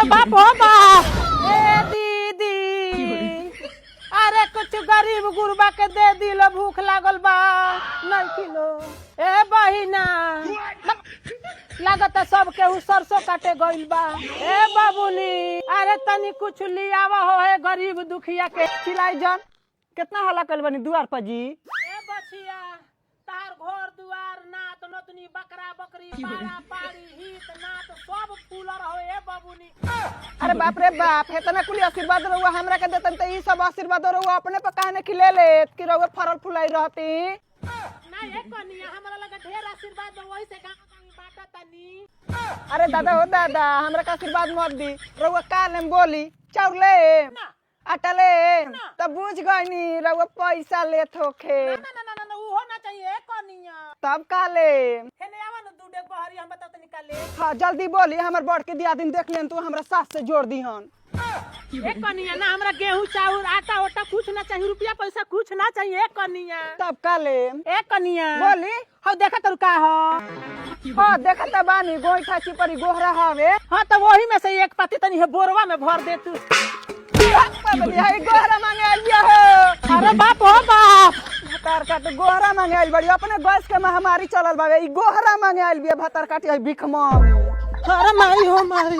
बाप हो बाप। ए दीदी अरे कुछ गरीब गुरबा के दे दिलो, भूख लागल बा नहीं किलो। ए बहिना लागत सब केहू सरसों काटे गइल बा। ए बाबूनी अरे तनी कुछ लियावा हो है गरीब दुखिया के। चिल्लाई जन कितना हल्ला कल बनी दुआर पर जी। ए बछिया तार घर दुआर नात नतनी बकरा बकरी पारा पारी हित नात सब फूलर हो। ए बाबूनी अरे बाप रे बाप, इतना कुली आशीर्वाद रहुआ हमरा के देतन त ई सब आशीर्वाद रहुआ अपने पे काहे के ले ले कि रहुआ फरल फुलाई रहती। ना ये कनिया हमरा लगे ढेर आशीर्वाद दो, वही से गांव बाटा तनी। अरे दादा हो दादा हमरा का आशीर्वाद मत दी। रहुआ का लेम बोली चाउर ले ना आटा ले तब बुझ गईनी रहुआ पैसा लेत होखे। ना ना ना ना वो ना चाहिए कनिया। तब का ले हेने आवा न दूडे बहरी हम बता तनी का ले। हाँ जल्दी बोली, हमर बड़ के दिया दिन देख लेन तू हमरा सास से जोड़ दीहन। ए कनिया ना हमरा गेहूं चाउर आटा ओटा कुछ ना चाहिए, रुपया पैसा कुछ ना चाहिए। ए कनिया तब का ले ए कनिया बोली। हो देखा तू का हो। हाँ देखता बानी गोईठा चिपरी गोहरा हवे। हां तो वही में से एक पाती तनी है बोरवा में भर दे तू। गोहरा मांगे आइलिया हो। अरे बाप हो बाप। भतार काट गोहरा मांगे आइल बड़ी, अपने गैस के महामारी चलल बावे, ई गोहरा मांगे आइल बिया भतार काटी है भिख मांग। अरे माई हो मारी।